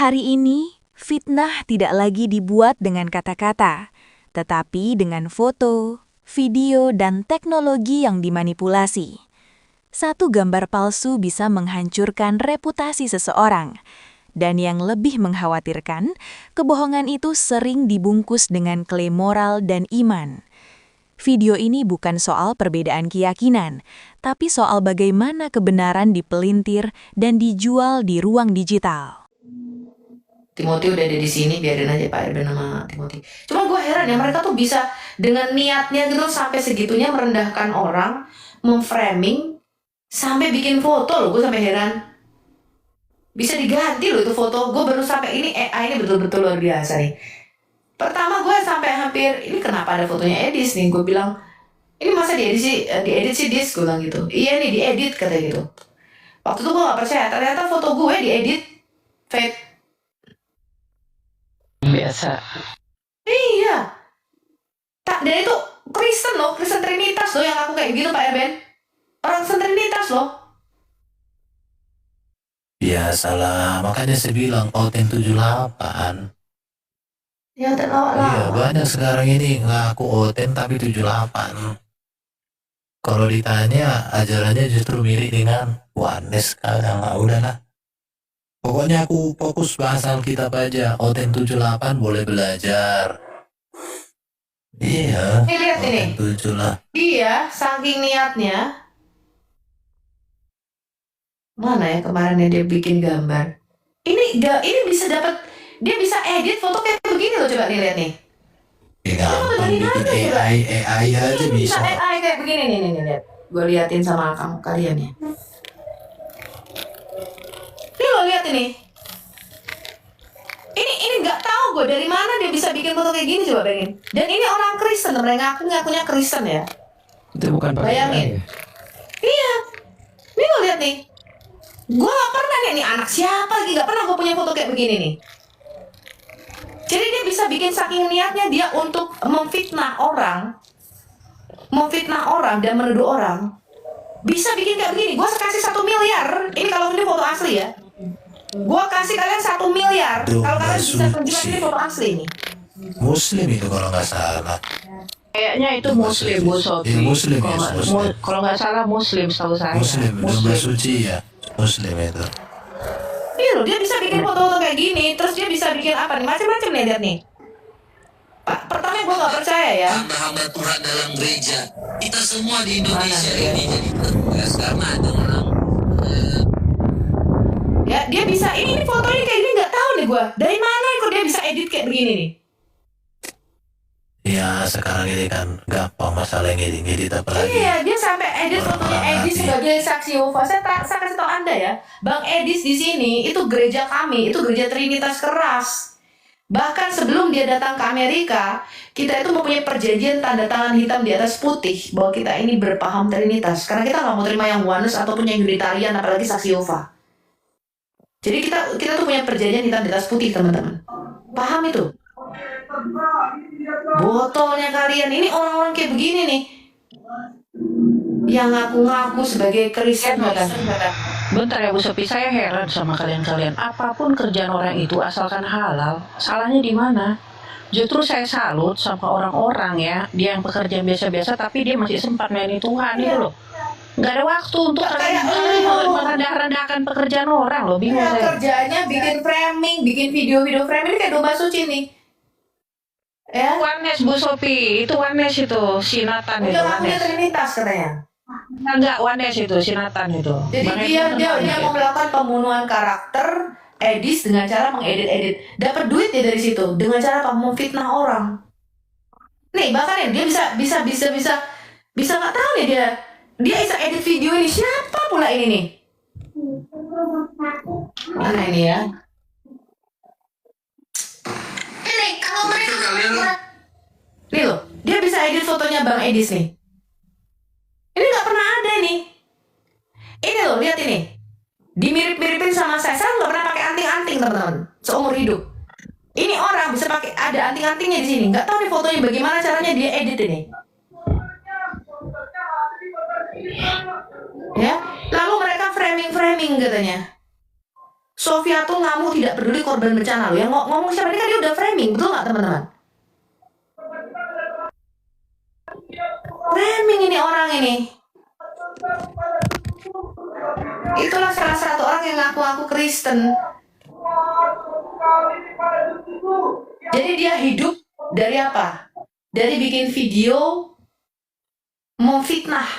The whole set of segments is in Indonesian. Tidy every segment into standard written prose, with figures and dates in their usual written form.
Hari ini, fitnah tidak lagi dibuat dengan kata-kata, tetapi dengan foto, video, dan teknologi yang dimanipulasi. Satu gambar palsu bisa menghancurkan reputasi seseorang, dan yang lebih mengkhawatirkan, kebohongan itu sering dibungkus dengan klaim moral dan iman. Video ini bukan soal perbedaan keyakinan, tapi soal bagaimana kebenaran dipelintir dan dijual di ruang digital. Timothy udah ada di sini, biarin aja Pak Erben sama Timothy. Cuma gue heran ya, mereka tuh bisa dengan niatnya gitu sampai segitunya merendahkan orang, memframing, sampai bikin foto loh, gue sampai heran. Bisa diganti loh itu foto, gue baru sampai ini AI ini betul-betul luar biasa nih. Pertama gue sampai hampir, ini kenapa ada fotonya Edis nih, gue bilang, ini masa diedit sih Dis, gue bilang gitu. Iya nih diedit katanya gitu. Waktu itu gue gak percaya, ternyata foto gue diedit fake. Biasa. Iya. Dan itu Kristen loh, Kristen Trinitas loh yang aku kayak gitu Pak Erben. Orang Kristen Trinitas loh. Biasalah, makanya saya bilang Oten 78. Ya terlawak lah. Iya, banyak sekarang ini ngaku Oten tapi 78. Kalau ditanya, ajarannya justru mirip dengan Oneness kadang, udahlah. Pokoknya aku fokus bahas Alkitab aja. Oten 78 boleh belajar. Iya, Ini lihat ini. Oten 78. Dia saking niatnya. Mana ya kemarin yang dia bikin gambar. Ini bisa dapat, dia bisa edit foto kayak begini loh, coba nih lihat nih. Ya gampang bikin AI aja Ini bisa. AI kayak begini nih lihat. Gue liatin sama kalian ya. Ini lo lihat ini. Ini nggak tahu gue dari mana dia bisa bikin foto kayak gini, coba bayangin. Dan ini orang Kristen, mereka ngakunya Kristen ya. Itu bukan pakai Bayangin. AI. Iya. Ini lo lihat nih. Gue gak pernah nih anak siapa lagi, gak pernah gue punya foto kayak begini nih. Jadi dia bisa bikin saking niatnya dia untuk memfitnah orang dan menuduh orang. Bisa bikin kayak begini. Gue kasih 1 miliar. Ini kalau ini foto asli ya. Gue kasih kalian 1 miliar. Kalau kalian bisa tunjukkan ini foto asli nih. Muslim itu kalau nggak salah. Kayaknya itu Muslim, Bu Sofi. Iya, Muslim ya, Muslim. Kalau nggak salah Muslim, setahu saya. Muslim, domba suci ya. Muslim itu. Iya loh, dia bisa bikin foto-foto kayak gini. Terus dia bisa bikin apa nih, macam-macam nih, lihat nih. Pak, pertama gue gak percaya ya. Hamba-hamba Tuhan dalam gereja. Kita semua di Indonesia ini jadi tertugas karena ada orang. Ya, dia bisa, ini fotonya kayak gini gak tahu nih gue. Dari mana kok dia bisa edit kayak begini nih? Ya sekarang ini kan gampang masalah yang ngedit apalagi. Iya, dia sampai edit fotonya Edis sebagai saksi Yehova. Saya kasih tau Anda ya, Bang Edis di sini itu gereja kami, itu gereja Trinitas keras. Bahkan sebelum dia datang ke Amerika, kita itu mempunyai perjanjian tanda tangan hitam di atas putih bahwa kita ini berpaham Trinitas. Karena kita nggak mau terima yang Oneness ataupun yang Unitarian, apalagi saksi Yehova. Jadi kita tuh punya perjanjian hitam di atas putih, teman-teman. Paham itu? Botolnya kalian ini orang-orang kayak begini nih, yang ngaku-ngaku sebagai Kristen. Bentar ya Bu Sofi, saya heran sama kalian-kalian. Apapun kerjaan orang itu asalkan halal, salahnya di mana? Justru saya salut sama orang-orang ya, dia yang pekerjaan biasa-biasa tapi dia masih sempat mainin Tuhan itu loh. Nggak ada waktu untuk merendah-rendahkan pekerjaan orang loh, bingung Ya, saya. kerjaannya bikin framing, bikin video-video framing, ini kayak domba suci nih. Ya, Oneness Bu Sofi, itu Oneness itu, si Nathan itu udah ngakunya Oneness. Trinitas katanya. Enggak, Oneness itu, si Nathan itu. Jadi Bang dia Edwin mau melakukan pembunuhan karakter Edis dengan cara mengedit-edit. Dapat duit ya dari situ dengan cara apa? Memfitnah orang. Nih bahkan ya dia bisa nggak tahu nih dia bisa edit video ini. Siapa pula ini nih? Mana ini ya? Ini kalau mereka nih loh, dia bisa edit fotonya Bang Edis nih. Ini nggak pernah ada nih. Ini loh, lihat ini. Dimirip-miripin sama saya nggak pernah pakai anting-anting teman-teman seumur hidup. Ini orang bisa pakai ada anting-antingnya di sini. Nggak tahu nih fotonya bagaimana caranya dia edit ini. Ya, lalu mereka framing katanya. Sofiatul ngamuk tidak peduli korban bencana loh. Yang ngomong siapa ini kan dia udah framing, betul nggak teman-teman? Framing ini orang ini. Itulah salah satu orang yang ngaku-ngaku Kristen. Jadi dia hidup dari apa? Dari bikin video memfitnah.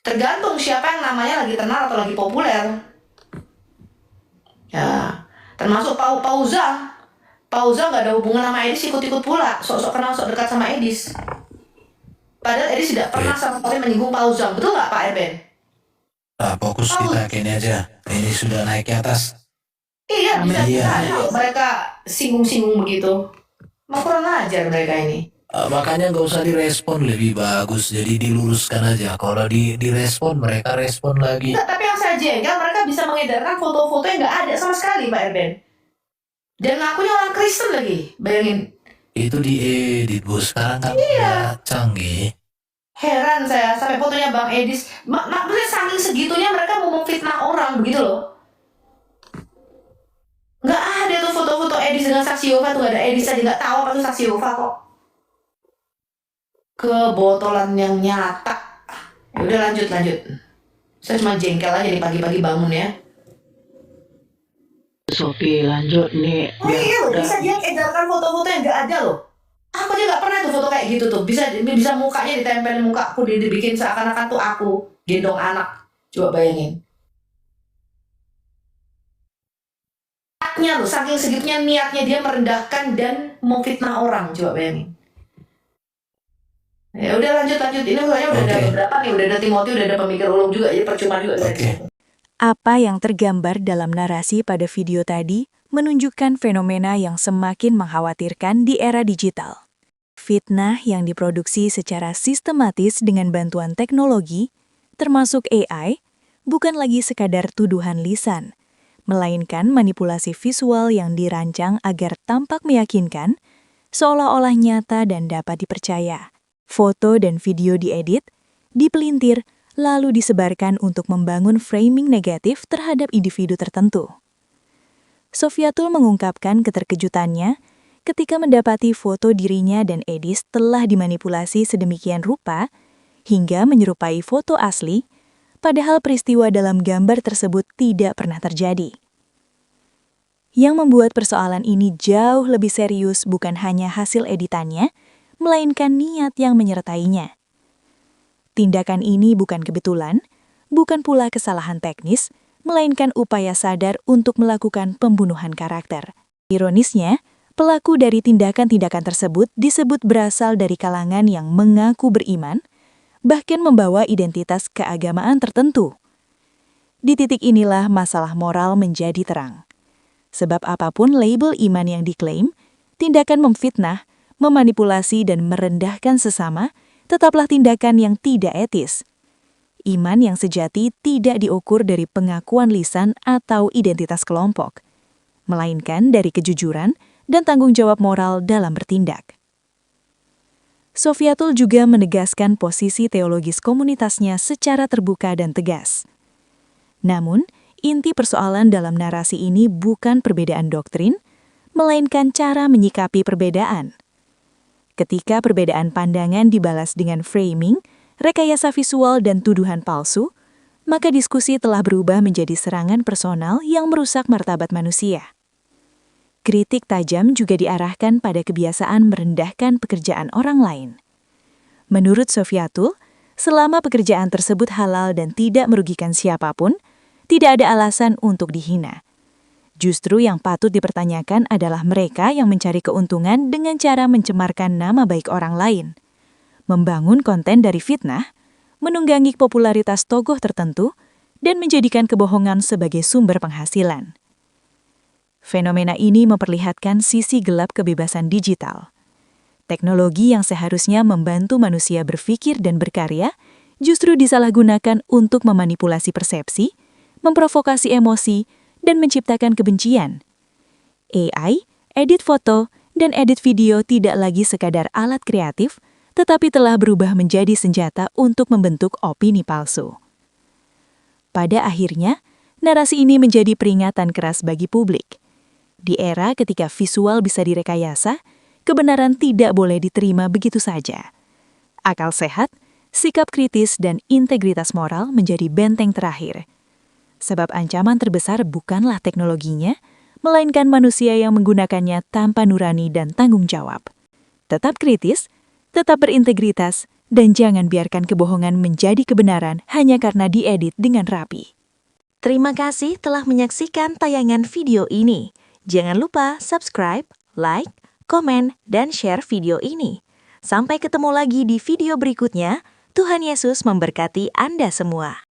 Tergantung siapa yang namanya lagi terkenal atau lagi populer. Ya, termasuk Pauza. Pauza nggak ada hubungan sama Edis, ikut-ikut pula. Sok-sok kenal, sok dekat sama Edis. Padahal Edis tidak pernah sama sekali menyinggung Pauza. Betul nggak Pak Erben? Nah, fokus kita ke ini aja. Ini sudah naik ke atas. Iya, bisa Iya. aja mereka singgung-singgung begitu. Mau kurang ajar mereka ini. Makanya nggak usah direspon, lebih bagus. Jadi diluruskan aja. Kalau direspon, mereka respon lagi. Enggak, tapi yang saya jengkel, mereka bisa mengedarkan foto-foto yang nggak ada sama sekali Pak Erben. Dan ngakunya orang Kristen lagi, bayangin. Itu diedit, bos. Sekarang kan udah canggih. Heran saya, sampai fotonya Bang Edis. Maksudnya saking segitunya mereka mau memfitnah orang, begitu loh. Nggak ada tuh foto-foto Edis dengan saksi Yehova tuh, nggak ada Edis aja, nggak tahu apa tuh saksi Yehova kok. Kebotolan yang nyata. Ya udah lanjut. Saya cuma jengkel aja di pagi-pagi bangun ya. Sofi lanjut nih. Oh iya loh, bisa dia edarkan foto-foto yang nggak ada loh. Aku aja nggak pernah tuh foto kayak gitu tuh. Bisa mukanya ditempelin mukaku, dibikin seakan-akan tuh aku gendong anak. Coba bayangin. Niatnya loh, saking segitunya niatnya dia merendahkan dan memfitnah orang. Coba bayangin. Ya udah lanjut. Ini soalnya udah ada beberapa nih, udah ada Timothy, udah ada pemikir ulung juga, jadi percuma juga. Oke. Apa yang tergambar dalam narasi pada video tadi menunjukkan fenomena yang semakin mengkhawatirkan di era digital. Fitnah yang diproduksi secara sistematis dengan bantuan teknologi, termasuk AI, bukan lagi sekadar tuduhan lisan, melainkan manipulasi visual yang dirancang agar tampak meyakinkan, seolah-olah nyata dan dapat dipercaya. Foto dan video diedit, dipelintir, lalu disebarkan untuk membangun framing negatif terhadap individu tertentu. Sofiatul mengungkapkan keterkejutannya ketika mendapati foto dirinya dan Edis telah dimanipulasi sedemikian rupa hingga menyerupai foto asli, padahal peristiwa dalam gambar tersebut tidak pernah terjadi. Yang membuat persoalan ini jauh lebih serius bukan hanya hasil editannya, melainkan niat yang menyertainya. Tindakan ini bukan kebetulan, bukan pula kesalahan teknis, melainkan upaya sadar untuk melakukan pembunuhan karakter. Ironisnya, pelaku dari tindakan-tindakan tersebut disebut berasal dari kalangan yang mengaku beriman, bahkan membawa identitas keagamaan tertentu. Di titik inilah masalah moral menjadi terang. Sebab apapun label iman yang diklaim, tindakan memfitnah, memanipulasi dan merendahkan sesama tetaplah tindakan yang tidak etis. Iman yang sejati tidak diukur dari pengakuan lisan atau identitas kelompok, melainkan dari kejujuran dan tanggung jawab moral dalam bertindak. Sofiatul juga menegaskan posisi teologis komunitasnya secara terbuka dan tegas. Namun, inti persoalan dalam narasi ini bukan perbedaan doktrin, melainkan cara menyikapi perbedaan. Ketika perbedaan pandangan dibalas dengan framing, rekayasa visual dan tuduhan palsu, maka diskusi telah berubah menjadi serangan personal yang merusak martabat manusia. Kritik tajam juga diarahkan pada kebiasaan merendahkan pekerjaan orang lain. Menurut Sofiatul, selama pekerjaan tersebut halal dan tidak merugikan siapapun, tidak ada alasan untuk dihina. Justru yang patut dipertanyakan adalah mereka yang mencari keuntungan dengan cara mencemarkan nama baik orang lain, membangun konten dari fitnah, menunggangi popularitas tokoh tertentu, dan menjadikan kebohongan sebagai sumber penghasilan. Fenomena ini memperlihatkan sisi gelap kebebasan digital. Teknologi yang seharusnya membantu manusia berpikir dan berkarya, justru disalahgunakan untuk memanipulasi persepsi, memprovokasi emosi, dan menciptakan kebencian. AI, edit foto, dan edit video tidak lagi sekadar alat kreatif, tetapi telah berubah menjadi senjata untuk membentuk opini palsu. Pada akhirnya, narasi ini menjadi peringatan keras bagi publik. Di era ketika visual bisa direkayasa, kebenaran tidak boleh diterima begitu saja. Akal sehat, sikap kritis, dan integritas moral menjadi benteng terakhir. Sebab ancaman terbesar bukanlah teknologinya, melainkan manusia yang menggunakannya tanpa nurani dan tanggung jawab. Tetap kritis, tetap berintegritas, dan jangan biarkan kebohongan menjadi kebenaran hanya karena diedit dengan rapi. Terima kasih telah menyaksikan tayangan video ini. Jangan lupa subscribe, like, komen, dan share video ini. Sampai ketemu lagi di video berikutnya. Tuhan Yesus memberkati Anda semua.